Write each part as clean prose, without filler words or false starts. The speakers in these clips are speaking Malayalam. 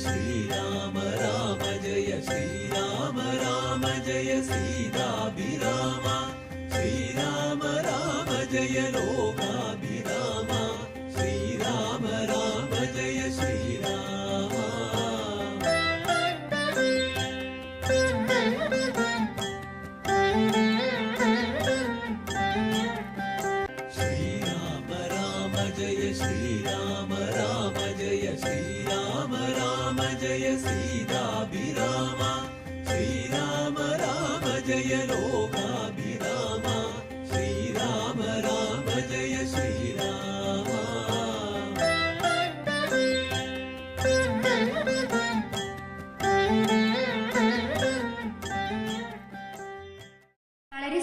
श्रीराम राम जय श्रीराम राम जय सीताभिराम श्रीराम राम जय लोकाभिराम श्रीराम राम जय श्रीराम श्रीराम राम जय श्रीराम राम जय श्रीराम राम जय सीताभिराम श्रीराम राम जय लोकाभिराम श्रीराम राम जय श्रीराम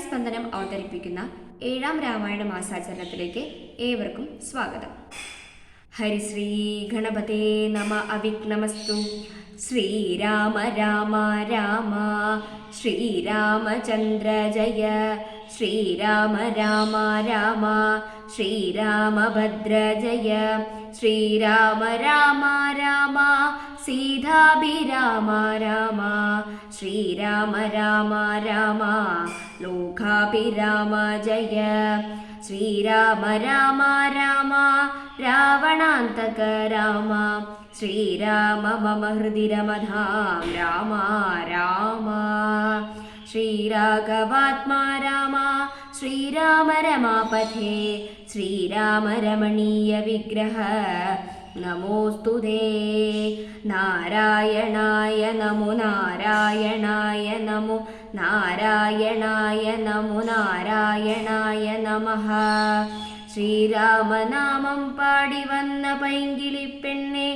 സ്പന്ദനം അവതരിപ്പിക്കുന്ന 7ാം രാമായണ മാസാചരണത്തിലേക്ക് ഏവർക്കും സ്വാഗതം. ഹരിശ്രീ ഗണപതേ നമ അവിഘ്നമസ്തു. ശ്രീരാമ രാമ രാമ ശ്രീരാമചന്ദ്ര ജയ ശ്രീരാമ രാമ രാമ ശ്രീരാമഭദ്ര ജയ ശ്രീരാമ രാമ രാമ സീതാഭിരാമ രാമ ശ്രീരാമ രാമ രാമ ലോകാഭിരാമ ജയ ശ്രീരാമ രാമ രാമ രാവണാന്തക രാമ ശ്രീരാമ മമ ഹൃദി രമധാം രാമ രാമ ശ്രീരാഘവാത്മാ രാമ ശ്രീരാമ രമാപഥേ ശ്രീരാമ രമണീയ വിഗ്രഹ നമോസ്തുതേ. നാരായണായ നമോ നാരായണായ നമോ നാരായണായ നമോ നാരായണായ നമഃ. ശ്രീരാമനാമം പാടി വന്ന പൈങ്കിളിപ്പെണ്ണെ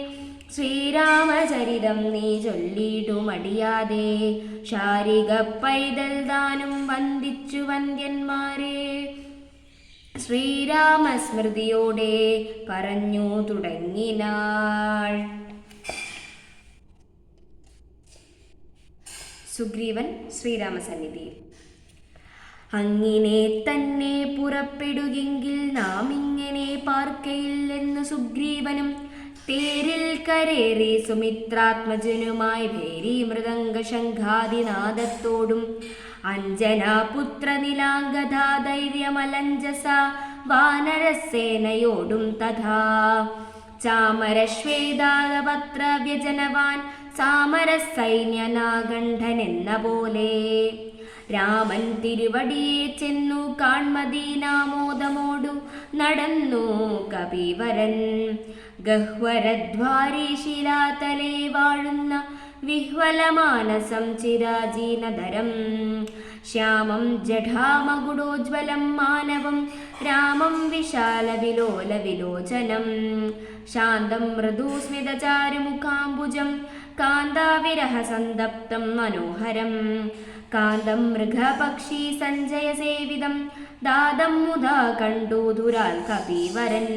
ശ്രീരാമചരിതം നീ ചൊല്ലിടുമടിയാതെ ശാരിക പൈതൽ ദാനും വന്ദിച്ചു വന്ദ്യന്മാരെ ശ്രീരാമസ്മൃതിയോടെ പറഞ്ഞു തുടങ്ങിനാൾ. സുഗ്രീവൻ ശ്രീരാമസന്നിധിയിൽ. അങ്ങിനെ തന്നെ പുറപ്പെടുകെങ്കിൽ നാം ഇങ്ങനെ പാർക്കയില്ലെന്ന് സുഗ്രീവനും തേരിൽ കരേറി സുമിത്രാത്മജനുമായി ഭേരി മൃദംഗ ശംഖാദിനാദത്തോടും അഞ്ജനാപുത്ര നിലാംഗധാ ധൈര്യമലഞ്ജസ വാനരസേനയോടും തഥാ ചാമരശ്വേതാപത്ര വ്യജനവാൻ സാമരസൈന്യനാഗണ്ഠൻ എന്ന പോലെ രാമൻ തിരുവടിയെ ചെന്നു കാൺമദീനാമോദമോടു നടന്നു കപിവരൻ. ഗഹ്വരദ്വാരി ശിലാതലേ വാഴുന്ന വിഹ്വലമാനസം ചിരാജീനധരം ശ്യാമം ജഠാമകുടോജ്വലം മാനവം രാമം വിശാല വിലോല വിലോചനം ശാന്തം മൃദുസ്മിതചാരുമുഖാംബുജം കാന്താവിരഹ സന്തപ്തം മനോഹരം കാന്തം മൃഗപക്ഷി സഞ്ജയ സേവിതം ദാദം മുധാ കണ്ടു ദുരാൽ കപിവരൻ.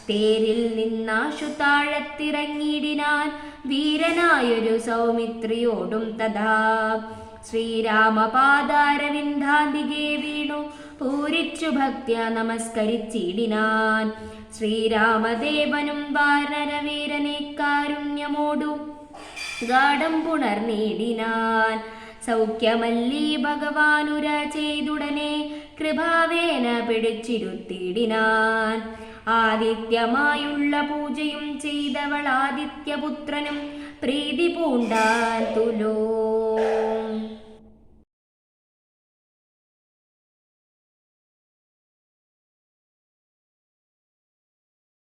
തേരിൽ നിന്നാശു താഴത്തിറങ്ങിയിടിനാൻ വീരനായൊരു സൗമിത്രിയോടും തഥാ ശ്രീരാമപാദാരവിന്ദാന്തികെ വീണു പൂരിച്ചു ഭക്ത്യ നമസ്കരിച്ചിടിനാൻ. ശ്രീരാമദേവനും വാനരവീരനെ കാരുണ്യമോടു ഗാഠം പുണർന്നിടിനാൻ. സൗഖ്യമല്ലീ ഭഗവാനുര ചെയ്തുടനെ കൃപാവേന പിടിച്ചിരുത്തിയിടിനാൻ. ആദിത്യമായുള്ള പൂജയും ചെയ്തവൾ ആദിത്യപുത്രനും പ്രീതി പൂണ്ടാൻ തുലോ.